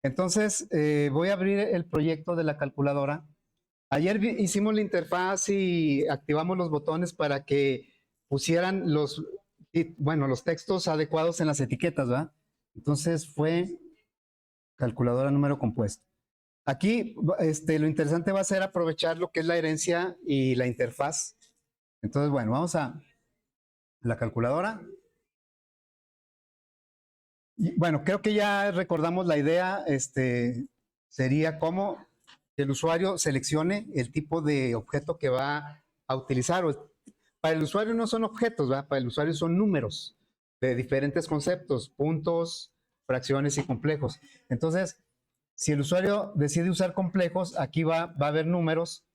Entonces, voy a abrir el proyecto de la calculadora. Ayer hicimos la interfaz y activamos los botones para que pusieran los textos adecuados en las etiquetas, ¿verdad? Entonces fue calculadora número compuesto. Aquí lo interesante va a ser aprovechar lo que es la herencia y la interfaz. Entonces, bueno, vamos a la calculadora. Y, bueno, creo que ya recordamos la idea. Sería cómo el usuario seleccione el tipo de objeto que va a utilizar. Para el usuario no son objetos, ¿verdad? Para el usuario son números de diferentes conceptos, puntos, fracciones y complejos. Entonces, si el usuario decide usar complejos, aquí va a haber números,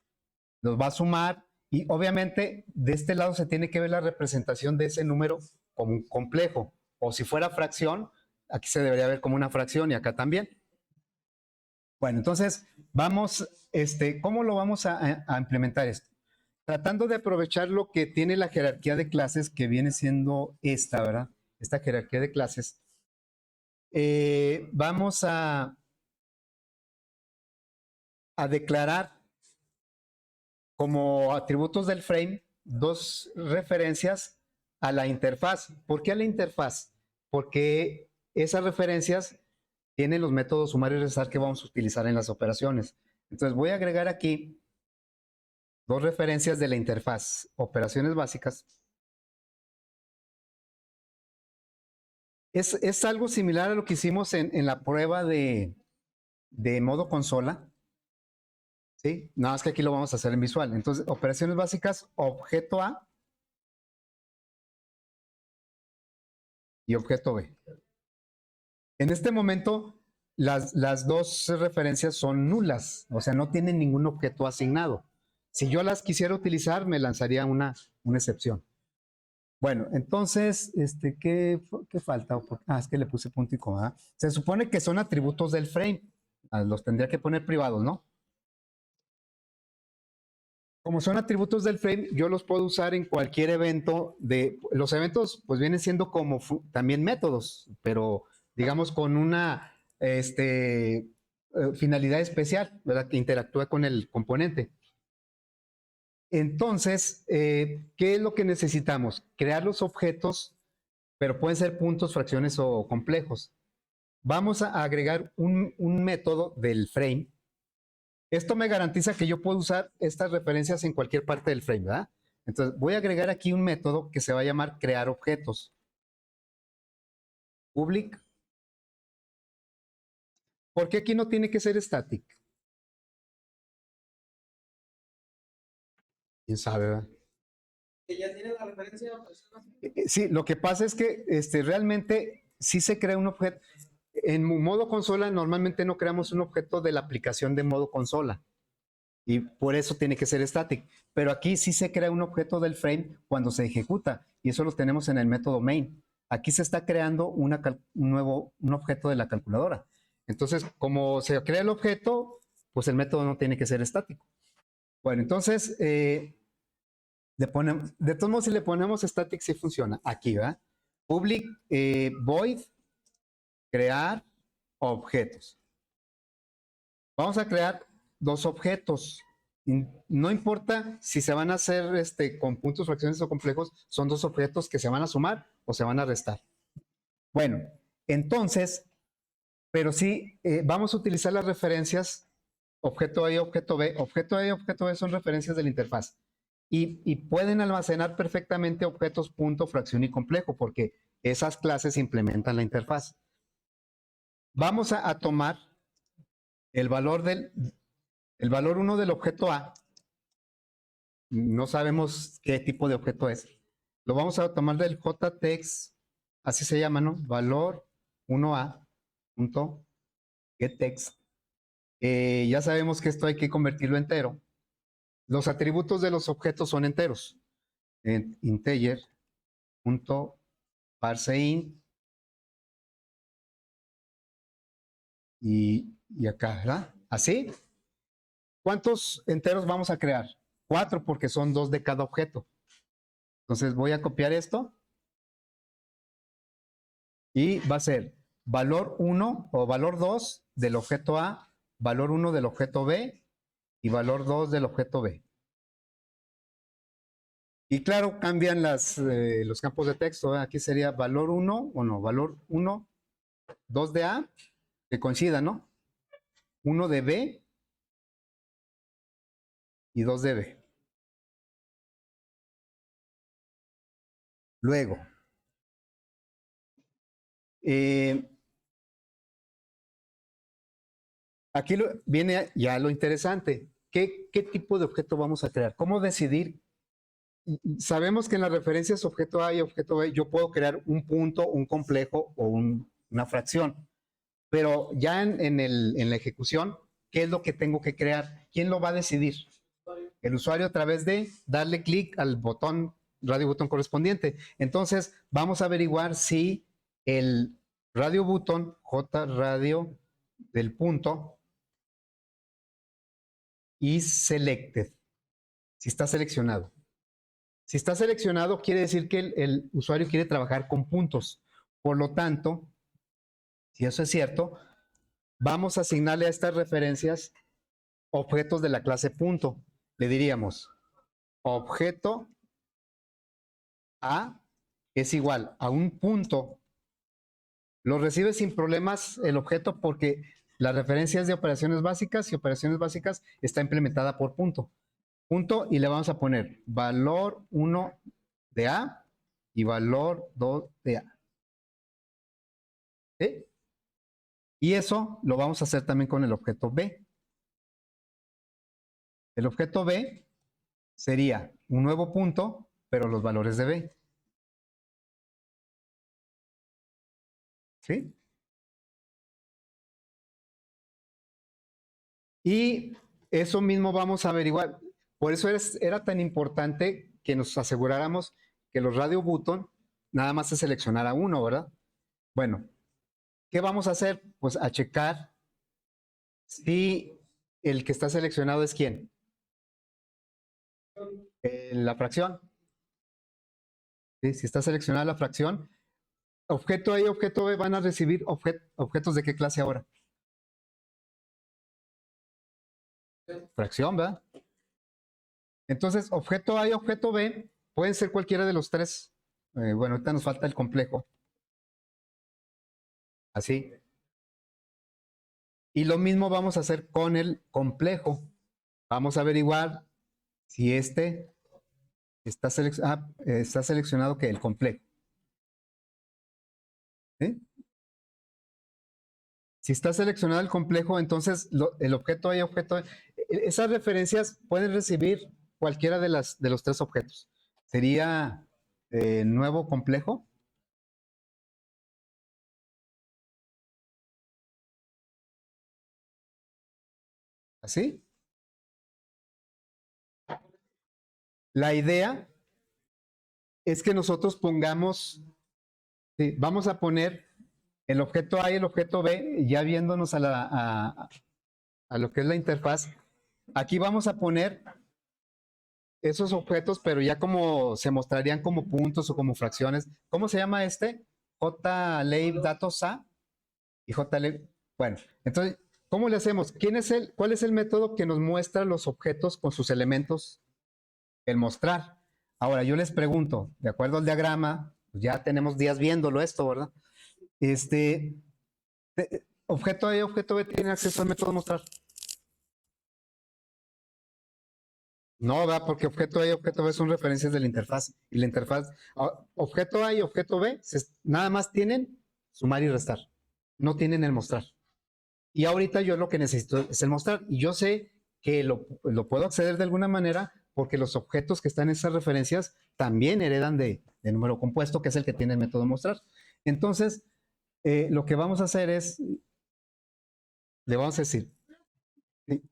los va a sumar y obviamente de este lado se tiene que ver la representación de ese número como un complejo. O si fuera fracción, aquí se debería ver como una fracción y acá también. Bueno, entonces vamos, ¿cómo lo vamos a implementar esto? Tratando de aprovechar lo que tiene la jerarquía de clases, que viene siendo esta, ¿verdad? Esta jerarquía de clases. Vamos a declarar como atributos del frame dos referencias a la interfaz. ¿Por qué a la interfaz? Porque esas referencias tienen los métodos sumar y restar que vamos a utilizar en las operaciones. Entonces voy a agregar aquí dos referencias de la interfaz, operaciones básicas. Es algo similar a lo que hicimos en la prueba de modo consola. ¿Sí? Nada más que aquí lo vamos a hacer en visual. Entonces, operaciones básicas, objeto A y objeto B. En este momento, las dos referencias son nulas, o sea, no tienen ningún objeto asignado. Si yo las quisiera utilizar, me lanzaría una excepción. Bueno, entonces, ¿qué falta? Es que le puse punto y coma. Se supone que son atributos del frame. Los tendría que poner privados, ¿no? Como son atributos del frame, yo los puedo usar en cualquier evento. Los eventos, pues vienen siendo como también métodos, pero digamos con una finalidad especial, ¿verdad? Que interactúa con el componente. Entonces, ¿qué es lo que necesitamos? Crear los objetos, pero pueden ser puntos, fracciones o complejos. Vamos a agregar un método del frame. Esto me garantiza que yo puedo usar estas referencias en cualquier parte del frame, ¿verdad? Entonces, voy a agregar aquí un método que se va a llamar crear objetos. Public. ¿Por qué aquí no tiene que ser static? ¿Quién sabe, verdad? Que ya tiene la referencia. Sí, lo que pasa es que realmente sí se crea un objeto. En modo consola normalmente no creamos un objeto de la aplicación de modo consola. Y por eso tiene que ser static. Pero aquí sí se crea un objeto del frame cuando se ejecuta. Y eso lo tenemos en el método main. Aquí se está creando un objeto de la calculadora. Entonces, como se crea el objeto, pues el método no tiene que ser estático. Bueno, entonces, de todos modos, si le ponemos static, sí funciona. Aquí, ¿verdad? Public void crear objetos. Vamos a crear dos objetos. No importa si se van a hacer con puntos, fracciones o complejos, son dos objetos que se van a sumar o se van a restar. Bueno, entonces, pero sí, vamos a utilizar las referencias objeto A y objeto B. Objeto A y objeto B son referencias de la interfaz. Y pueden almacenar perfectamente objetos punto, fracción y complejo, porque esas clases implementan la interfaz. Vamos a tomar el valor 1 del objeto A. No sabemos qué tipo de objeto es. Lo vamos a tomar del jtext, así se llama, ¿no? Valor 1A punto getText. Ya sabemos que esto hay que convertirlo entero. Los atributos de los objetos son enteros. Integer punto parseInt y acá, ¿verdad? Así. ¿Cuántos enteros vamos a crear? 4 porque son 2 de cada objeto. Entonces voy a copiar esto y va a ser valor 1 o valor 2 del objeto A, valor 1 del objeto B y valor 2 del objeto B. Y claro, cambian los campos de texto. Aquí sería valor 1 o no, valor 1, 2 de A, que coincidan, ¿no? 1 de B y 2 de B. Luego, aquí viene ya lo interesante. ¿Qué tipo de objeto vamos a crear? ¿Cómo decidir? Sabemos que en las referencias objeto A y objeto B yo puedo crear un punto, un complejo o una fracción. Pero ya en la ejecución, ¿qué es lo que tengo que crear? ¿Quién lo va a decidir? El usuario a través de darle clic al botón, radio botón correspondiente. Entonces, vamos a averiguar si el radio button, J radio del punto, is selected, si está seleccionado. Si está seleccionado, quiere decir que el usuario quiere trabajar con puntos. Por lo tanto, si eso es cierto, vamos a asignarle a estas referencias objetos de la clase punto. Le diríamos, objeto A es igual a un punto. Lo recibe sin problemas el objeto porque la referencia es de operaciones básicas y operaciones básicas está implementada por punto. Punto y le vamos a poner valor 1 de A y valor 2 de A. ¿Sí? Y eso lo vamos a hacer también con el objeto B. El objeto B sería un nuevo punto, pero los valores de B. ¿Sí? Y eso mismo vamos a averiguar. Por eso era tan importante que nos aseguráramos que los radio button nada más se seleccionara uno, ¿verdad? Bueno, ¿qué vamos a hacer? Pues a checar si el que está seleccionado es quién. La fracción. ¿Sí? Si está seleccionada la fracción, objeto A y objeto B van a recibir objetos de qué clase ahora. Fracción, ¿verdad? Entonces, objeto A y objeto B pueden ser cualquiera de los tres. Bueno, ahorita nos falta el complejo. Así. Y lo mismo vamos a hacer con el complejo. Vamos a averiguar si este está seleccionado que el complejo. ¿Sí? Si está seleccionado el complejo, entonces el objeto A y objeto B, esas referencias pueden recibir cualquiera de los tres objetos. Sería nuevo complejo. Así. La idea es que nosotros pongamos, sí, vamos a poner el objeto A y el objeto B, ya viéndonos a lo que es la interfaz. Aquí vamos a poner esos objetos, pero ya como se mostrarían como puntos o como fracciones. ¿Cómo se llama este? JLab datos A y JLab. Bueno, entonces, ¿cómo le hacemos? ¿Cuál es el método que nos muestra los objetos con sus elementos? El mostrar. Ahora, yo les pregunto, de acuerdo al diagrama, pues ya tenemos días viéndolo esto, ¿verdad? Objeto A y objeto B tienen acceso al método mostrar. No, ¿verdad? Porque objeto A y objeto B son referencias de la interfaz. Y la interfaz, objeto A y objeto B, nada más tienen sumar y restar. No tienen el mostrar. Y ahorita yo lo que necesito es el mostrar. Y yo sé que lo puedo acceder de alguna manera porque los objetos que están en esas referencias también heredan de número compuesto, que es el que tiene el método mostrar. Entonces, lo que vamos a hacer es, le vamos a decir, sí,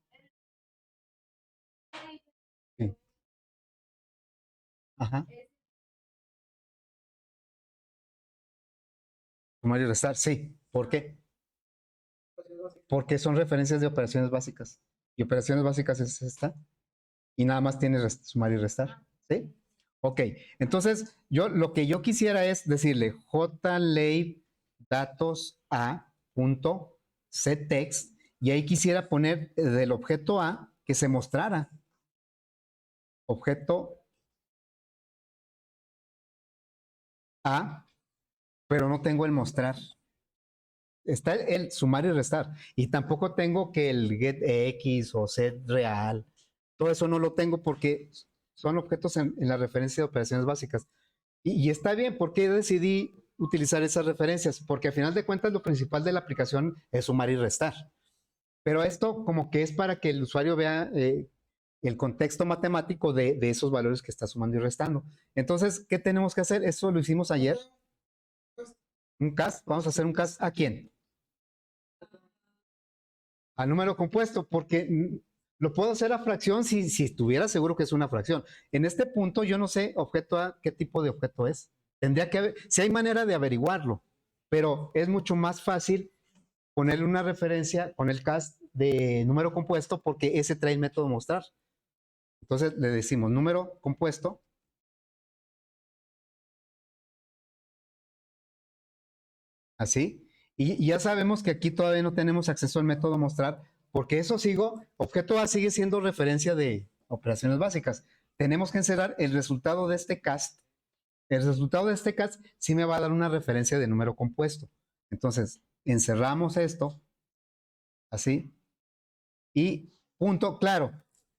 sí, ajá, sumar y restar, sí. ¿Por qué? Porque son referencias de operaciones básicas. Y operaciones básicas es esta. Y nada más tiene sumar y restar. ¿Sí? Ok. Entonces, lo que yo quisiera es decirle JLab datos a.setText, y ahí quisiera poner del objeto A que se mostrara. Objeto A, pero no tengo el mostrar. Está el sumar y restar. Y tampoco tengo que el getX o setReal. Todo eso no lo tengo porque son objetos en la referencia de operaciones básicas. Y está bien, ¿por qué decidí utilizar esas referencias? Porque al final de cuentas lo principal de la aplicación es sumar y restar. Pero esto como que es para que el usuario vea el contexto matemático de esos valores que está sumando y restando. Entonces, ¿qué tenemos que hacer? Eso lo hicimos ayer. Un cast. Vamos a hacer un cast. ¿A quién? Al número compuesto, porque lo puedo hacer a fracción si estuviera seguro que es una fracción. En este punto yo no sé objeto A qué tipo de objeto es. Tendría que haber, si hay manera de averiguarlo, pero es mucho más fácil ponerle una referencia con el cast de número compuesto porque ese trae el método mostrar. Entonces le decimos número compuesto. Así. Y ya sabemos que aquí todavía no tenemos acceso al método mostrar, porque eso objeto A sigue siendo referencia de operaciones básicas. Tenemos que encerrar el resultado de este cast. El resultado de este cast sí me va a dar una referencia de número compuesto. Entonces, encerramos esto, así, y punto, claro,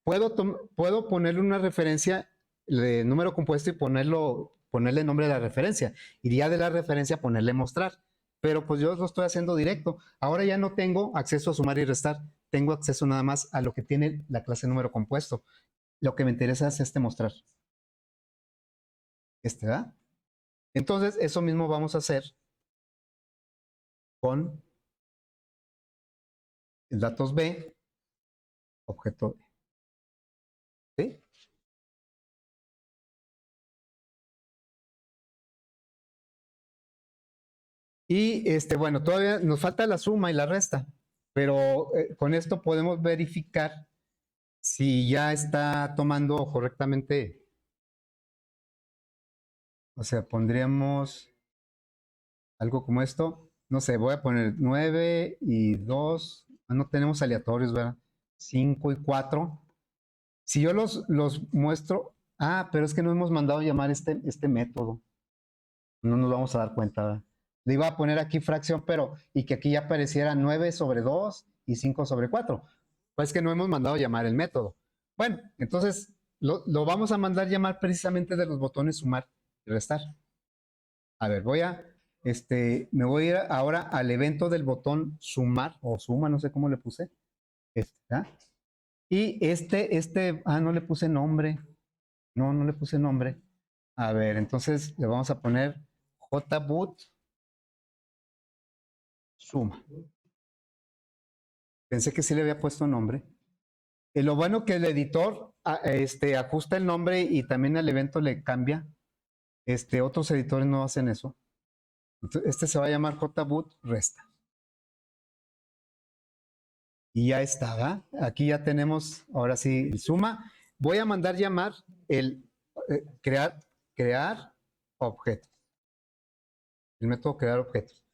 puedo ponerle una referencia de número compuesto y ponerle nombre de la referencia. Y ya de la referencia ponerle mostrar. Pero pues yo lo estoy haciendo directo. Ahora ya no tengo acceso a sumar y restar. Tengo acceso nada más a lo que tiene la clase número compuesto. Lo que me interesa es este mostrar. ¿Verdad? Entonces, eso mismo vamos a hacer con el datos B, objeto B. ¿Sí? Y bueno, todavía nos falta la suma y la resta, pero con esto podemos verificar si ya está tomando correctamente. O sea, pondríamos algo como esto. No sé, voy a poner 9 y 2. No tenemos aleatorios, ¿verdad? 5 y 4. Si yo los muestro. Ah, pero es que no hemos mandado llamar este método. No nos vamos a dar cuenta, ¿verdad? Le iba a poner aquí fracción, pero y que aquí ya apareciera 9 sobre 2 y 5 sobre 4. Pues que no hemos mandado llamar el método. Bueno, entonces lo vamos a mandar llamar precisamente de los botones sumar y restar. A ver, me voy a ir ahora al evento del botón sumar o suma, no sé cómo le puse. ¿Ah? Y no le puse nombre. No le puse nombre. A ver, entonces le vamos a poner jboot suma. Pensé que sí le había puesto nombre. Y lo bueno que el editor ajusta el nombre y también al evento le cambia. Otros editores no hacen eso. Entonces, se va a llamar jboot resta. Y ya está. Aquí ya tenemos, ahora sí, el suma. Voy a mandar llamar el crear objeto. El método crear objetos.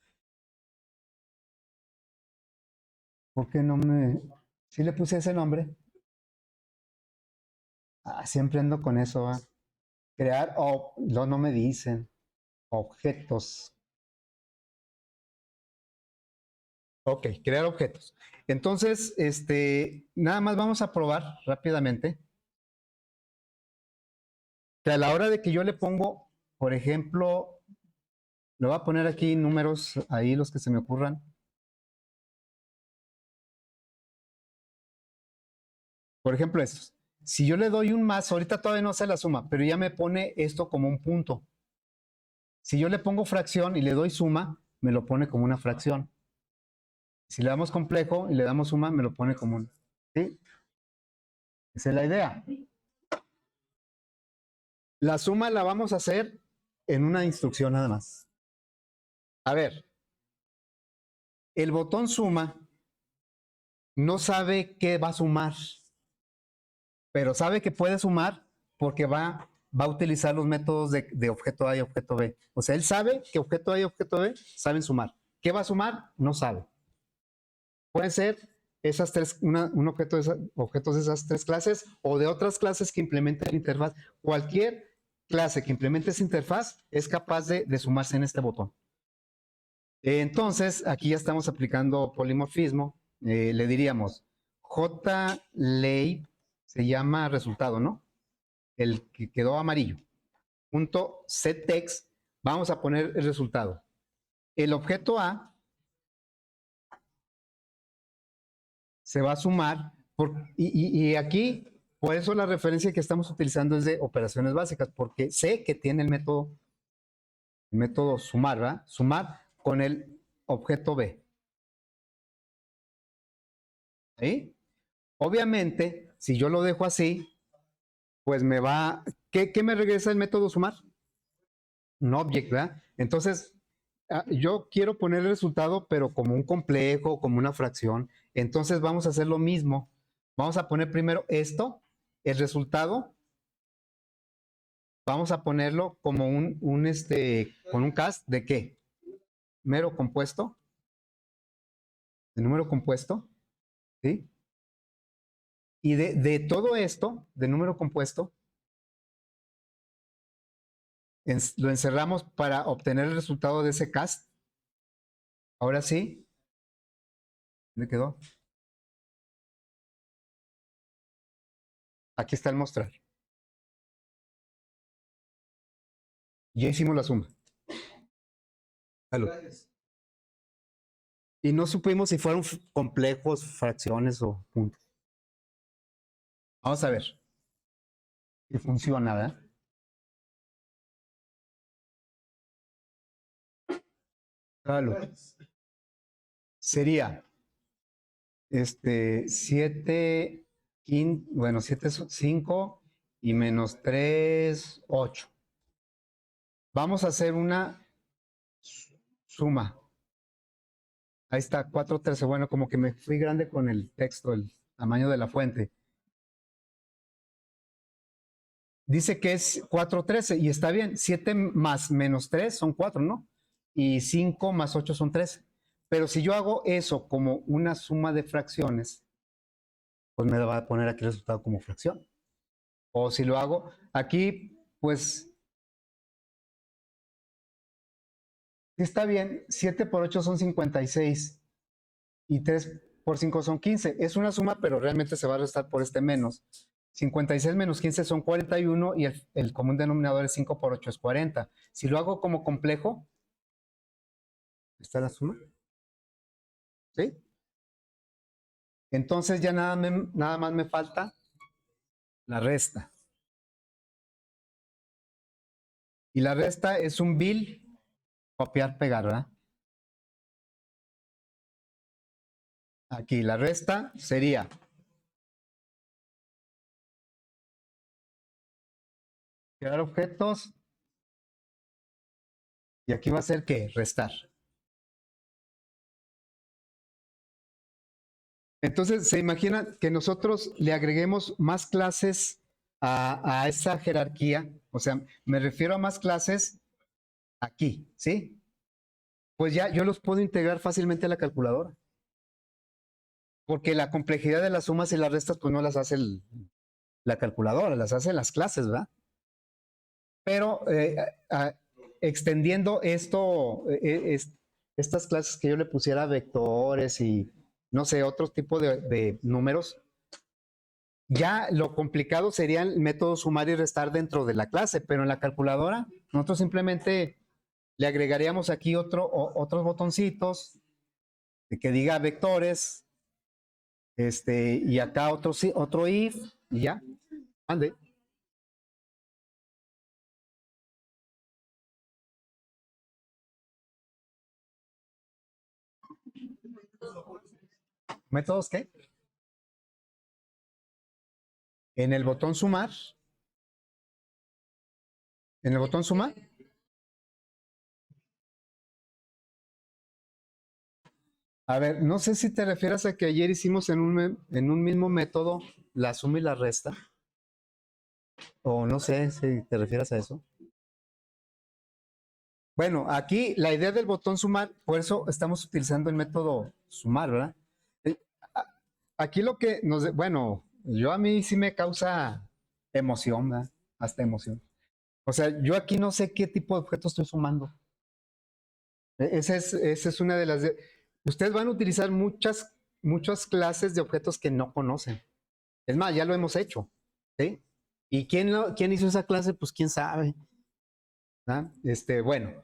¿Por qué no me...? ¿Sí le puse ese nombre? Siempre ando con eso. Crear, no me dicen. Objetos. Ok, crear objetos. Entonces, nada más vamos a probar rápidamente que a la hora de que yo le pongo, por ejemplo, le voy a poner aquí números, ahí los que se me ocurran. Por ejemplo, estos. Si yo le doy un más, ahorita todavía no hace la suma, pero ya me pone esto como un punto. Si yo le pongo fracción y le doy suma, me lo pone como una fracción. Si le damos complejo y le damos suma, me lo pone como un... ¿Sí? Esa es la idea. La suma la vamos a hacer en una instrucción nada más. A ver, el botón suma no sabe qué va a sumar, pero sabe que puede sumar porque va a utilizar los métodos de objeto A y objeto B. O sea, él sabe que objeto A y objeto B saben sumar. ¿Qué va a sumar? No sabe. Pueden ser esas tres, un objeto objetos de esas tres clases o de otras clases que implementen la interfaz. Cualquier clase que implemente esa interfaz es capaz de sumarse en este botón. Entonces, aquí ya estamos aplicando polimorfismo. Le diríamos JLabel se llama resultado, ¿no? El que quedó amarillo. Punto setText, vamos a poner el resultado. El objeto A se va a sumar, y aquí, por eso la referencia que estamos utilizando es de operaciones básicas, porque sé que tiene el método sumar, ¿verdad? Sumar con el objeto B. ¿Sí? Obviamente, si yo lo dejo así, pues me va, ¿qué me regresa el método sumar? Un object, ¿verdad? Entonces, yo quiero poner el resultado, pero como un complejo, como una fracción. Entonces vamos a hacer lo mismo. Vamos a poner primero esto, el resultado. Vamos a ponerlo como con un cast de qué? Mero compuesto. De número compuesto. ¿Sí? Y de todo esto, de número compuesto, lo encerramos para obtener el resultado de ese cast. Ahora sí. ¿Dónde quedó? Aquí está el mostrar. Ya hicimos la suma. Salud. Y no supimos si fueron complejos, fracciones o puntos. Vamos a ver si funciona, ¿verdad? Salud. Sería 7, bueno, 7 es 5 y menos 3, 8. Vamos a hacer una suma. Ahí está, 4 13. Bueno, como que me fui grande con el texto, el tamaño de la fuente. Dice que es 4 13 y está bien. 7 más menos 3 son 4, ¿no? Y 5 más 8 son 13. Pero si yo hago eso como una suma de fracciones, pues me va a poner aquí el resultado como fracción. O si lo hago aquí, pues está bien. 7 por 8 son 56 y 3 por 5 son 15. Es una suma, pero realmente se va a restar por este menos. 56 menos 15 son 41 y el común denominador es 5 por 8 es 40. Si lo hago como complejo, ¿está la suma? ¿Sí? Entonces ya nada más me falta la resta. Y la resta es un bill, copiar, pegar, ¿verdad? Aquí la resta sería crear objetos. Y aquí va a ser ¿qué? Restar. Entonces, ¿se imagina que nosotros le agreguemos más clases a esa jerarquía? O sea, me refiero a más clases aquí, ¿sí? Pues ya yo los puedo integrar fácilmente a la calculadora. Porque la complejidad de las sumas y las restas, pues no las hace la calculadora, las hace las clases, ¿verdad? Pero extendiendo estas clases que yo le pusiera vectores y no sé, otro tipo de números, ya lo complicado sería el método sumar y restar dentro de la clase, pero en la calculadora nosotros simplemente le agregaríamos aquí otros botoncitos que diga vectores, y acá otro if, y ya, ande. ¿Métodos qué? En el botón sumar, en el botón sumar, a ver, no sé si te refieres a que ayer hicimos en un mismo método la suma y la resta, o no sé si te refieres a eso. Bueno, aquí la idea del botón sumar, por eso estamos utilizando el método sumar, ¿verdad? Eh, Aquí lo que bueno, yo a mí sí me causa emoción, ¿verdad? Hasta emoción. O sea, yo aquí no sé qué tipo de objeto estoy sumando. Esa es una de las... ustedes van a utilizar muchas clases de objetos que no conocen. Es más, ya lo hemos hecho, ¿sí? ¿Y quién hizo esa clase? Pues quién sabe. ¿Ah? Bueno,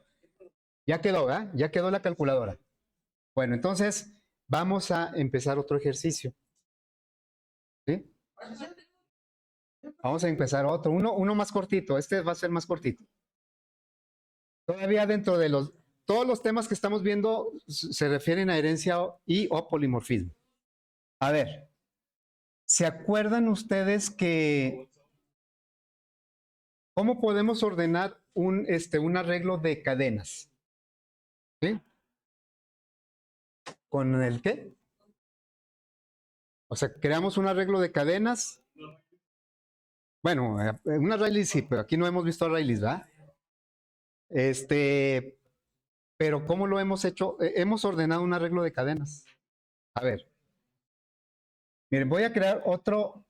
ya quedó, ¿verdad? Ya quedó la calculadora. Bueno, entonces vamos a empezar otro ejercicio, ¿sí? Vamos a empezar otro, uno más cortito. Este va a ser más cortito. Todavía dentro de todos los temas que estamos viendo se refieren a herencia y o polimorfismo. A ver, ¿se acuerdan ustedes que cómo podemos ordenar un arreglo de cadenas? ¿Sí? ¿Con el qué? O sea, creamos un arreglo de cadenas. Bueno, una Rayleigh sí, pero aquí no hemos visto a Rayleigh, ¿verdad? Pero ¿cómo lo hemos hecho? Hemos ordenado un arreglo de cadenas. A ver, miren, voy a crear otro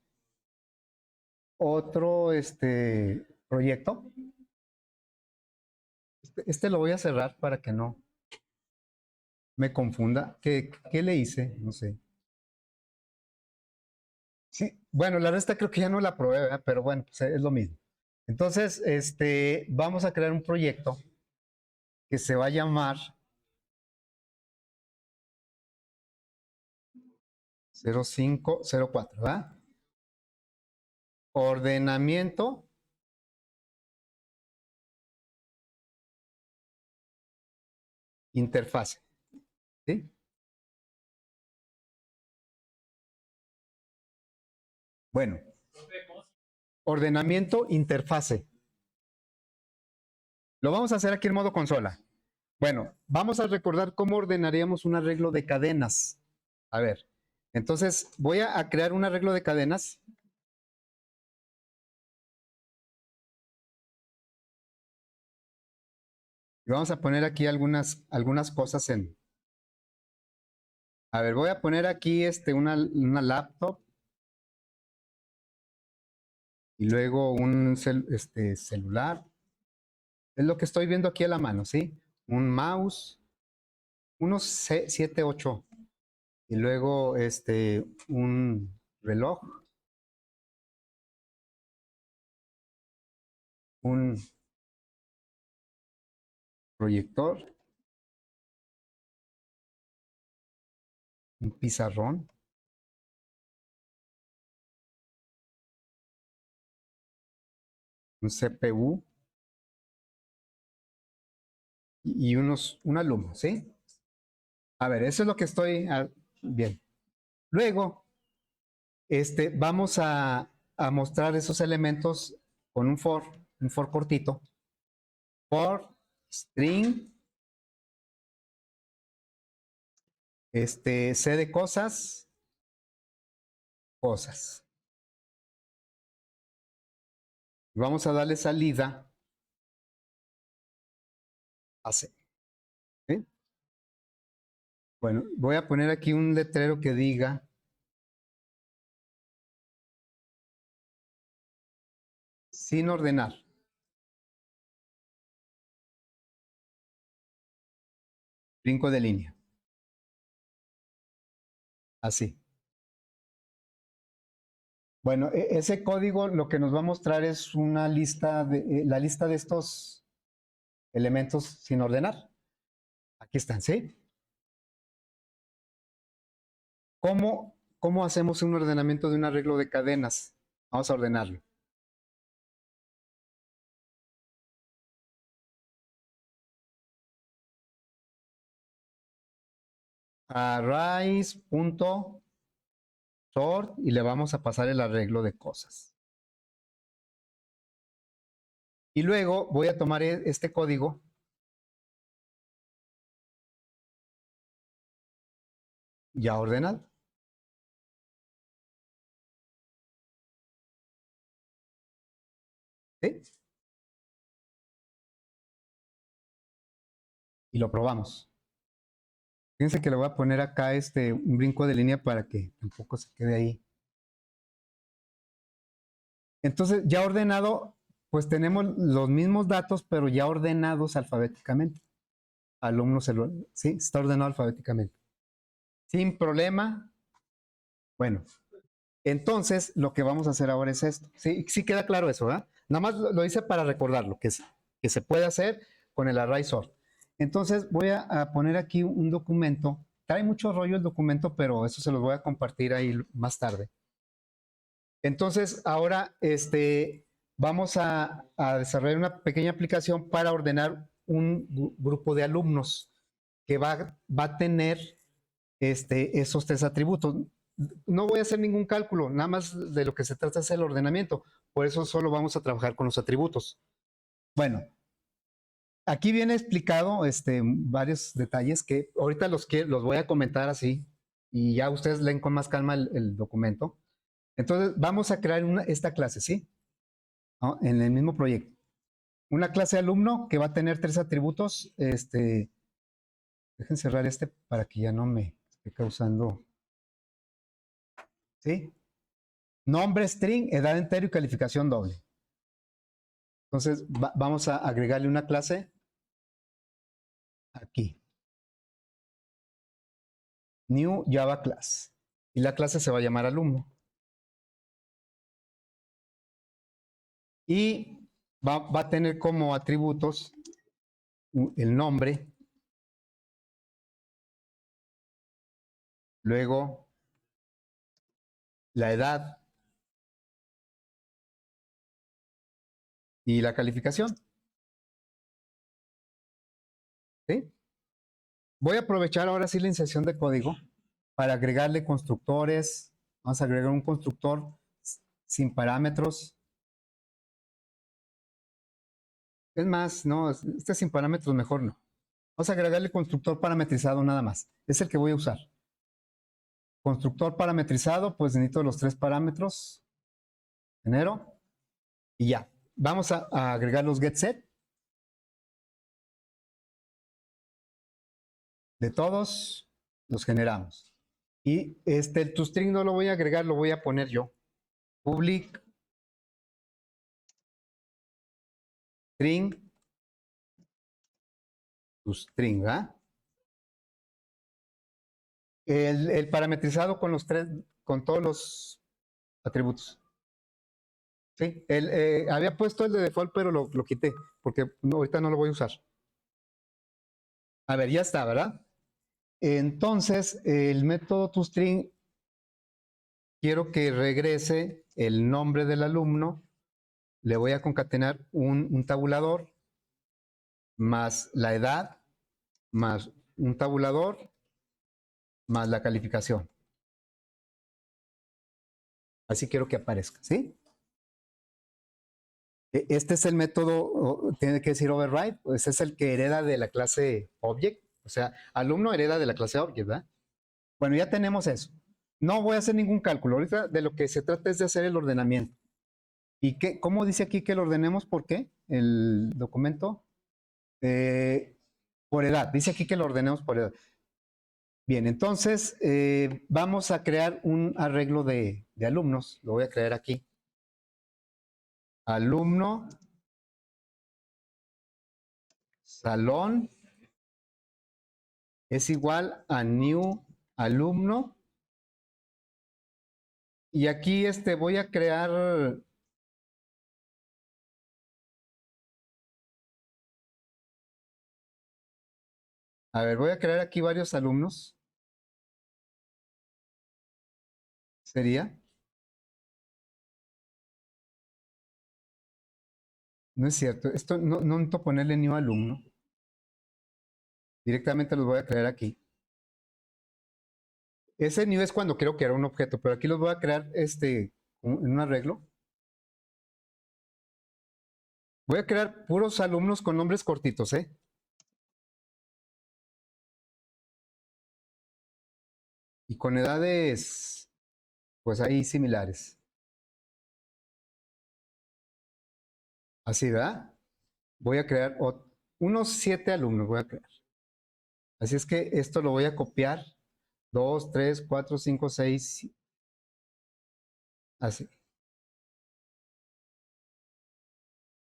proyecto. Este lo voy a cerrar para que no me confunda. ¿Qué le hice? No sé. Sí, bueno, la resta creo que ya no la probé, ¿verdad? Pero bueno, pues es lo mismo. Entonces, vamos a crear un proyecto que se va a llamar 0504, ¿verdad? Ordenamiento interfase, ¿sí? Bueno, ordenamiento interfase. Lo vamos a hacer aquí en modo consola. Bueno, vamos a recordar cómo ordenaríamos un arreglo de cadenas. A ver, entonces voy a crear un arreglo de cadenas. Y vamos a poner aquí algunas cosas en... A ver, voy a poner aquí una laptop y luego un celular. Es lo que estoy viendo aquí a la mano, ¿sí? Un mouse, unos 7, 8. Y luego un reloj, un proyector, un pizarrón, un CPU y una luma, ¿sí? A ver, eso es lo que estoy... bien. Luego, vamos a mostrar esos elementos con un for cortito. For string, C de cosas, cosas. Vamos a darle salida a C. ¿Sí? Bueno, voy a poner aquí un letrero que diga sin ordenar. Brinco de línea. Así. Bueno, ese código lo que nos va a mostrar es la lista de estos elementos sin ordenar. Aquí están, ¿sí? ¿Cómo hacemos un ordenamiento de un arreglo de cadenas? Vamos a ordenarlo. Arrays.sort y le vamos a pasar el arreglo de cosas. Y luego voy a tomar este código ya ordenado. ¿Sí? y lo probamos. Fíjense que le voy a poner acá un brinco de línea para que tampoco se quede ahí. Entonces, ya ordenado, pues tenemos los mismos datos, pero ya ordenados alfabéticamente. Alumnos, sí, está ordenado alfabéticamente. Sin problema. Bueno, entonces lo que vamos a hacer ahora es esto. Sí, sí queda claro eso, ¿verdad? Nada más lo hice para recordarlo, que se puede hacer con el array sort. Entonces voy a poner aquí un documento. Trae mucho rollo el documento, pero eso se los voy a compartir ahí más tarde. Entonces, ahora vamos a desarrollar una pequeña aplicación para ordenar un grupo de alumnos que va a tener esos tres atributos. No voy a hacer ningún cálculo, nada más de lo que se trata es el ordenamiento. Por eso solo vamos a trabajar con los atributos. Bueno, aquí viene explicado varios detalles que ahorita los voy a comentar así y ya ustedes leen con más calma el documento. Entonces, vamos a crear esta clase, ¿sí? ¿No? En el mismo proyecto. Una clase de alumno que va a tener tres atributos. Dejen cerrar para que ya no me esté causando. ¿Sí? Nombre, string, edad entero y calificación doble. Entonces, vamos a agregarle una clase aquí. New Java Class. Y la clase se va a llamar alumno. Y va a tener como atributos el nombre, luego la edad y la calificación. ¿Sí? Voy a aprovechar ahora sí la inserción de código para agregarle constructores. Vamos a agregar un constructor sin parámetros. Es más, no, sin parámetros mejor no. Vamos a agregarle constructor parametrizado nada más. Es el que voy a usar. Constructor parametrizado, pues necesito los tres parámetros. Genero. Y ya. Vamos a agregar los getSet. De todos, los generamos. Y el toString no lo voy a agregar, lo voy a poner yo. Public string toString, ¿verdad? El parametrizado con con todos los atributos. Sí, había puesto el de default, pero lo quité, porque ahorita no lo voy a usar. A ver, ya está, ¿verdad? Entonces, el método toString, quiero que regrese el nombre del alumno, le voy a concatenar un tabulador, más la edad, más un tabulador, más la calificación. Así quiero que aparezca, ¿sí? Este es el método, tiene que decir override, pues es el que hereda de la clase object, o sea, alumno hereda de la clase object, ¿verdad? Bueno, ya tenemos eso. No voy a hacer ningún cálculo, ahorita de lo que se trata es de hacer el ordenamiento. ¿Y cómo dice aquí que lo ordenemos? ¿Por qué? El documento, por edad, dice aquí que lo ordenemos por edad. Bien, entonces vamos a crear un arreglo de alumnos, lo voy a crear aquí. Alumno, salón, es igual a new alumno. Y aquí voy a crear, a ver, voy a crear aquí varios alumnos. Sería. No es cierto, esto no necesito ponerle new alumno. Directamente los voy a crear aquí. Ese new es cuando quiero crear un objeto, pero aquí los voy a crear en un arreglo. Voy a crear puros alumnos con nombres cortitos, ¿eh? Y con edades, pues ahí similares. Así, ¿verdad? Voy a crear unos 7 alumnos, voy a crear. Así es que esto lo voy a copiar. 2, 3, 4, 5, 6. Así.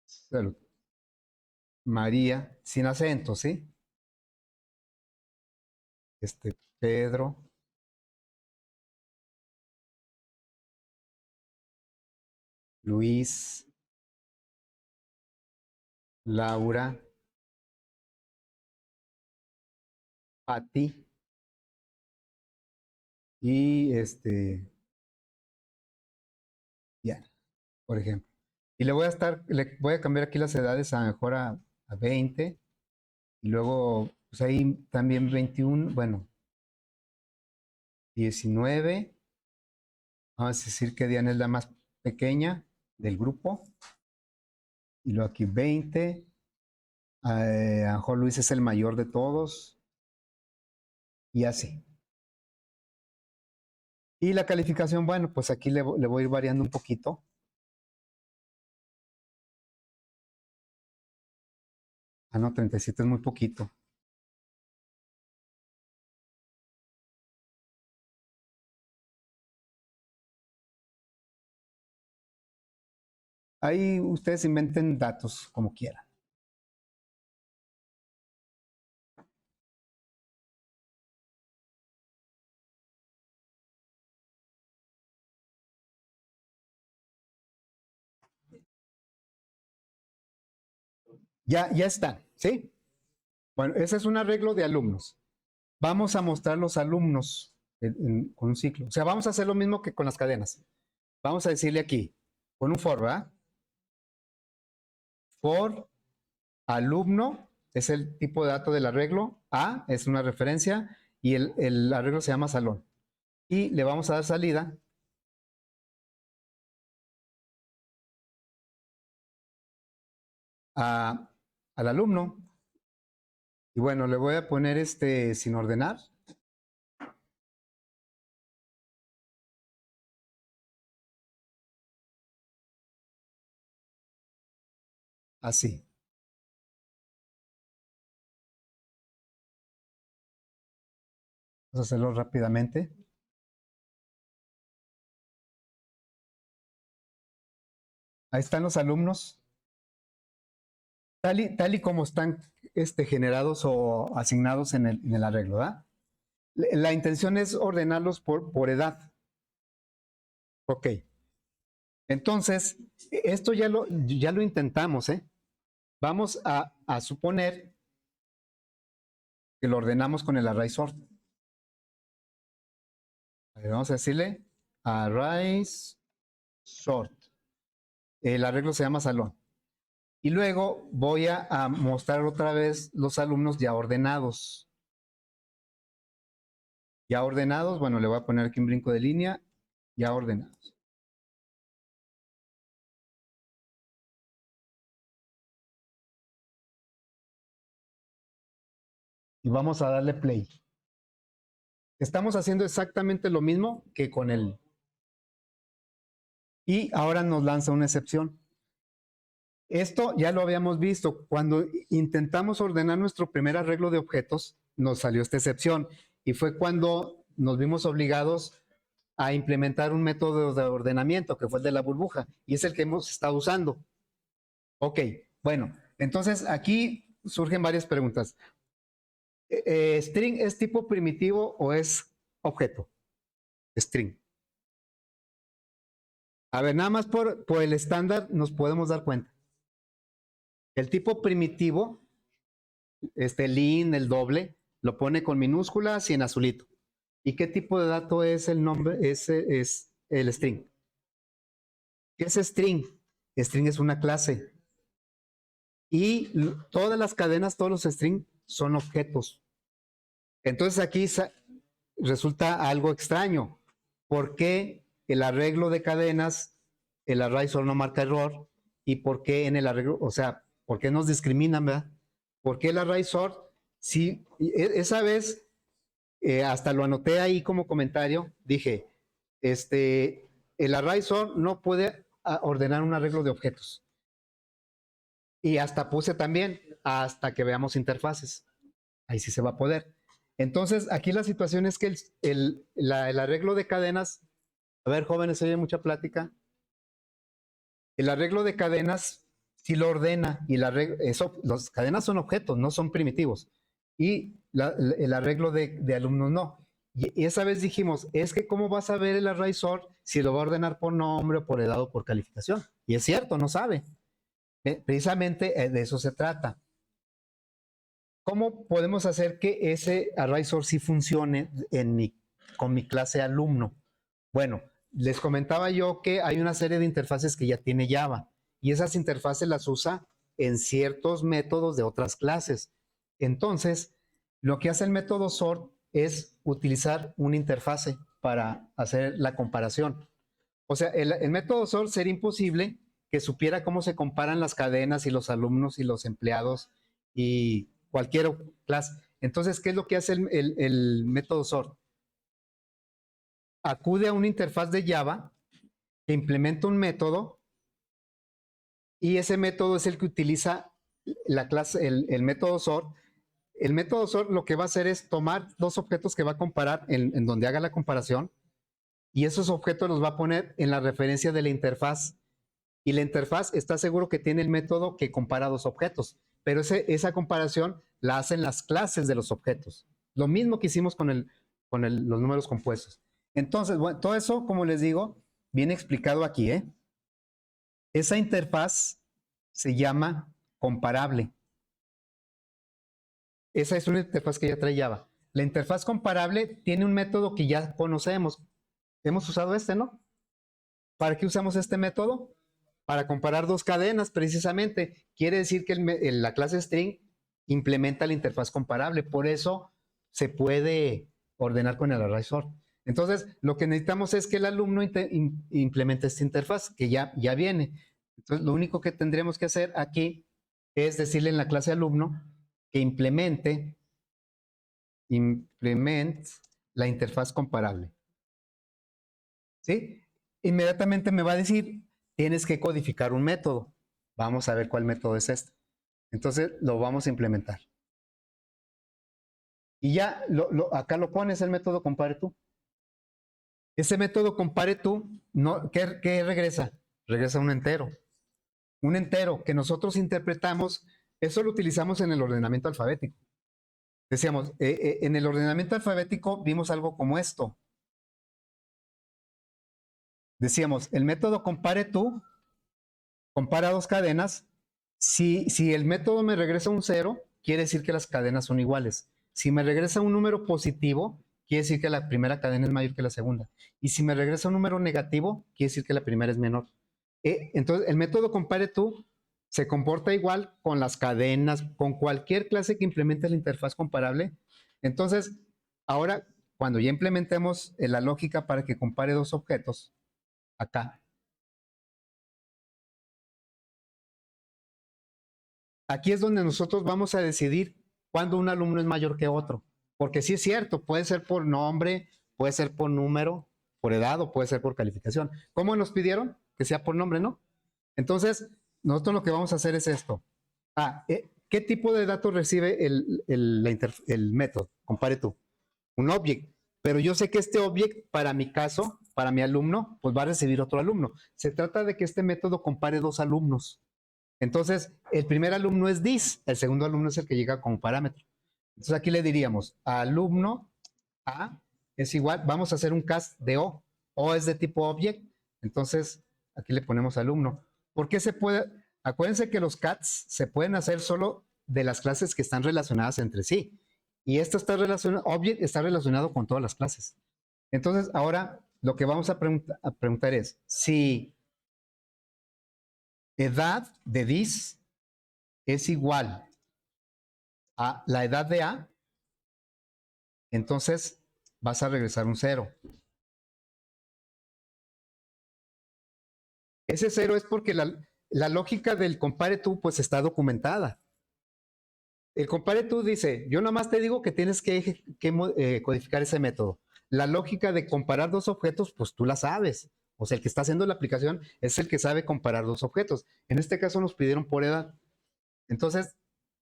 Salud. María, sin acento, ¿sí? Pedro. Luis. Laura. Pati. Y Diana, por ejemplo. Y le voy a cambiar aquí las edades a mejor a 20. Y luego, pues ahí también 21, bueno, 19. Vamos a decir que Diana es la más pequeña del grupo. Y luego aquí 20. A lo mejor Luis es el mayor de todos. Y así. Y la calificación, bueno, pues aquí le voy a ir variando un poquito. Ah, no, 37 es muy poquito. Ahí ustedes inventen datos como quieran. Ya están, ¿sí? Bueno, ese es un arreglo de alumnos. Vamos a mostrar los alumnos con un ciclo. O sea, vamos a hacer lo mismo que con las cadenas. Vamos a decirle aquí, con un for, ¿verdad? For alumno es el tipo de dato del arreglo. A es una referencia y el arreglo se llama salón. Y le vamos a dar salida al alumno. Y bueno, le voy a poner sin ordenar. Así. Vamos a hacerlo rápidamente. Ahí están los alumnos. Tal y como están generados o asignados en el arreglo, ¿verdad? La intención es ordenarlos por edad. Ok. Entonces, esto ya lo intentamos, ¿eh? Vamos a suponer que lo ordenamos con el array sort. A ver, vamos a decirle array sort. El arreglo se llama salón. Y luego voy a mostrar otra vez los alumnos ya ordenados. Ya ordenados, bueno, le voy a poner aquí un brinco de línea. Ya ordenados. Y vamos a darle play. Estamos haciendo exactamente lo mismo que con el. Y ahora nos lanza una excepción. Esto ya lo habíamos visto. Cuando intentamos ordenar nuestro primer arreglo de objetos, nos salió esta excepción. Y fue cuando nos vimos obligados a implementar un método de ordenamiento, que fue el de la burbuja. Y es el que hemos estado usando. Ok, bueno, entonces aquí surgen varias preguntas. ¿String es tipo primitivo o es objeto? String. A ver, nada más por el estándar nos podemos dar cuenta. El tipo primitivo, len, el doble, lo pone con minúsculas y en azulito. ¿Y qué tipo de dato es el nombre? Ese es el string. ¿Qué es string? String es una clase. Y todas las cadenas, todos los strings son objetos. Entonces aquí resulta algo extraño. ¿Por qué el arreglo de cadenas, el array solo no marca error? ¿Y por qué en el arreglo, o sea, por qué nos discriminan, verdad? ¿Por qué el array sort? Sí, esa vez hasta lo anoté ahí como comentario, dije, el array sort no puede ordenar un arreglo de objetos. Y hasta puse también, hasta que veamos interfaces. Ahí sí se va a poder. Entonces, aquí la situación es que el arreglo de cadenas, a ver, jóvenes, oye mucha plática. El arreglo de cadenas sí lo ordena y las cadenas son objetos, no son primitivos. Y el arreglo de alumnos no. Y esa vez dijimos, es que ¿cómo vas a ver el array sort si lo va a ordenar por nombre o por edad o por calificación? Y es cierto, no sabe. Precisamente de eso se trata. ¿Cómo podemos hacer que ese array sort sí funcione con mi clase alumno? Bueno, les comentaba yo que hay una serie de interfaces que ya tiene Java y esas interfaces las usa en ciertos métodos de otras clases. Entonces, lo que hace el método sort es utilizar una interfase para hacer la comparación. O sea, el método sort sería imposible que supiera cómo se comparan las cadenas y los alumnos y los empleados y cualquier clase. Entonces, ¿qué es lo que hace el método sort? Acude a una interfaz de Java que implementa un método y ese método es el que utiliza la clase, el método sort. El método sort lo que va a hacer es tomar dos objetos que va a comparar en donde haga la comparación y esos objetos los va a poner en la referencia de la interfaz. Y la interfaz está seguro que tiene el método que compara dos objetos, pero esa comparación la hacen las clases de los objetos. Lo mismo que hicimos con los números compuestos. Entonces, bueno, todo eso, como les digo, viene explicado aquí, ¿eh? Esa interfaz se llama comparable. Esa es una interfaz que ya trae Java. La interfaz comparable tiene un método que ya conocemos. Hemos usado este, ¿no? ¿Para qué usamos este método? Para comparar dos cadenas, precisamente. Quiere decir que la clase string implementa la interfaz comparable. Por eso se puede ordenar con el array sort. Entonces, lo que necesitamos es que el alumno implemente esta interfaz, que ya viene. Entonces, lo único que tendremos que hacer aquí es decirle en la clase alumno que implemente la interfaz comparable. ¿Sí? Inmediatamente me va a decir, tienes que codificar un método. Vamos a ver cuál método es este. Entonces, lo vamos a implementar. Y ya acá lo pones el método compare tú. Ese método compare tú, no, ¿qué regresa? Regresa un entero. Un entero que nosotros interpretamos, eso lo utilizamos en el ordenamiento alfabético. Decíamos, en el ordenamiento alfabético vimos algo como esto. Decíamos, el método compare tú, compara dos cadenas. Si el método me regresa un 0, quiere decir que las cadenas son iguales. Si me regresa un número positivo, quiere decir que la primera cadena es mayor que la segunda. Y si me regresa un número negativo, quiere decir que la primera es menor. Entonces, el método compare tú se comporta igual con las cadenas, con cualquier clase que implemente la interfaz comparable. Entonces, ahora, cuando ya implementemos la lógica para que compare dos objetos, acá, aquí es donde nosotros vamos a decidir cuándo un alumno es mayor que otro. Porque sí es cierto, puede ser por nombre, puede ser por número, por edad o puede ser por calificación. ¿Cómo nos pidieron? Que sea por nombre, ¿no? Entonces, nosotros lo que vamos a hacer es esto. ¿Qué tipo de datos recibe el método? Compare tú. Un object. Pero yo sé que este object, para mi caso, para mi alumno, pues va a recibir otro alumno. Se trata de que este método compare dos alumnos. Entonces, el primer alumno es this, el segundo alumno es el que llega con parámetro. Entonces, aquí le diríamos, alumno A es igual, vamos a hacer un cast de O. O es de tipo object, entonces aquí le ponemos alumno. ¿Por qué se puede? Acuérdense que los cats se pueden hacer solo de las clases que están relacionadas entre sí. Y esto está relacionado, object está relacionado con todas las clases. Entonces, ahora lo que vamos a preguntar es, si edad de this es igual a la edad de A, entonces vas a regresar un 0. Ese 0 es porque la lógica del compare tú pues está documentada. El compare tú dice, yo nada más te digo que tienes que codificar ese método. La lógica de comparar dos objetos, pues tú la sabes. O sea, el que está haciendo la aplicación es el que sabe comparar dos objetos. En este caso nos pidieron por edad. Entonces,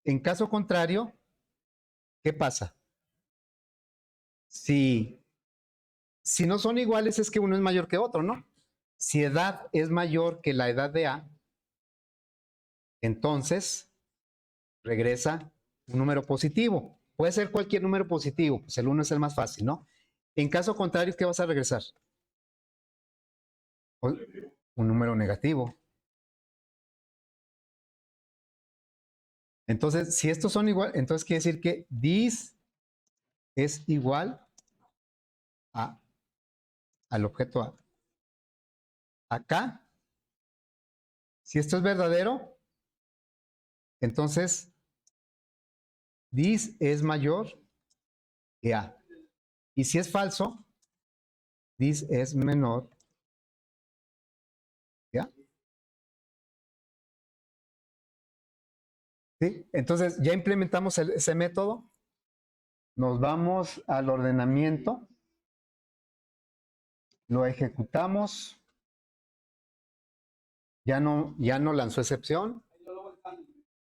en caso contrario, ¿qué pasa? si no son iguales es que uno es mayor que otro, ¿no? Si edad es mayor que la edad de A, entonces regresa un número positivo. Puede ser cualquier número positivo, pues el 1 es el más fácil, ¿no? En caso contrario, ¿qué vas a regresar? Un número negativo. Entonces, si estos son igual, entonces quiere decir que this es igual al objeto A. Acá, si esto es verdadero, entonces this es mayor que A. Y si es falso, this es menor que A. ¿Sí? Entonces, ya implementamos ese método. Nos vamos al ordenamiento. Lo ejecutamos. Ya no lanzó excepción.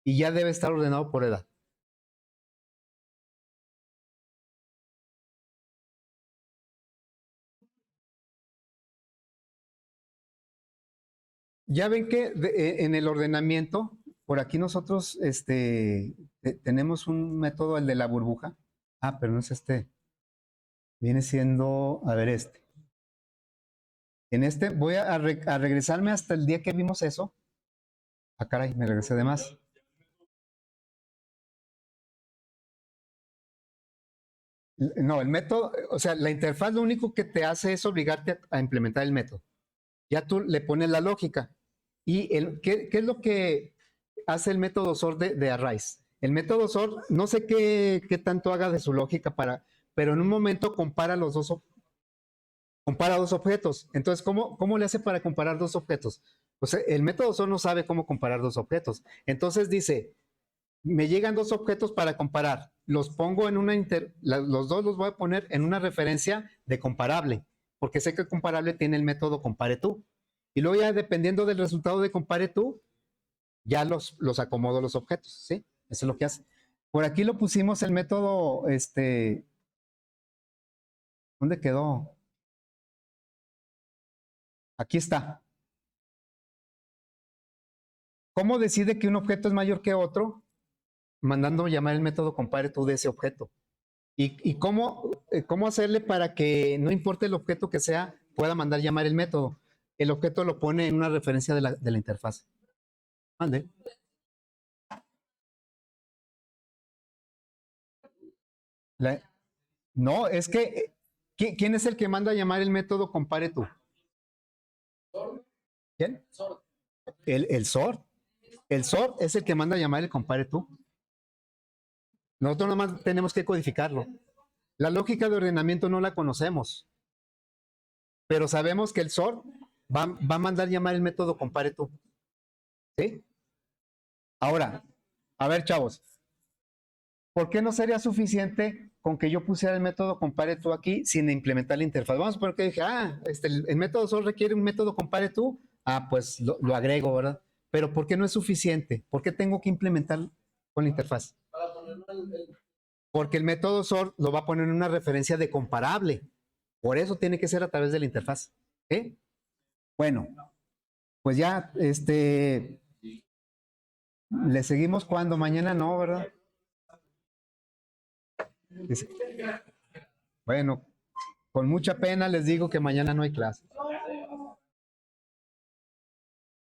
Y ya debe estar ordenado por edad. Ya ven que en el ordenamiento, por aquí nosotros tenemos un método, el de la burbuja. Ah, pero no es este. Viene siendo, a ver, este. En este voy a regresarme hasta el día que vimos eso. Ah, caray, me regresé de más. No, el método, o sea, la interfaz lo único que te hace es obligarte a implementar el método. Ya tú le pones la lógica. ¿Y qué es lo que hace el método sort de Arrays? El método sort, no sé qué tanto haga de su lógica pero en un momento compara dos objetos. Entonces, ¿cómo le hace para comparar dos objetos? Pues el método sort no sabe cómo comparar dos objetos. Entonces dice, me llegan dos objetos para comparar. Los pongo en los dos los voy a poner en una referencia de comparable, porque sé que comparable tiene el método compare tú. Y luego ya dependiendo del resultado de compare tú, ya los acomodo los objetos, ¿sí? Eso es lo que hace. Por aquí lo pusimos el método, ¿dónde quedó? Aquí está. ¿Cómo decide que un objeto es mayor que otro? Mandando llamar el método compare tú de ese objeto. ¿Y cómo hacerle para que no importe el objeto que sea, pueda mandar llamar el método? El objeto lo pone en una referencia de la interfaz. Mande. No, es que, ¿quién es el que manda a llamar el método compare tú? ¿Quién? El sort. El sort es el que manda a llamar el compare tú. Nosotros nomás tenemos que codificarlo. La lógica de ordenamiento no la conocemos, pero sabemos que el sort va a mandar llamar el método compare tú. ¿Sí? Ahora, a ver, chavos, ¿por qué no sería suficiente con que yo pusiera el método compare tú aquí sin implementar la interfaz? Vamos a poner que dije, el método solo requiere un método compare tú. Ah, pues lo agrego, ¿verdad? Pero ¿por qué no es suficiente? ¿Por qué tengo que implementar con la interfaz? Para ponerlo Porque el método sort lo va a poner en una referencia de comparable. Por eso tiene que ser a través de la interfaz. ¿Sí? Bueno, pues ya, le seguimos cuando mañana no, ¿verdad? Bueno, con mucha pena les digo que mañana no hay clase.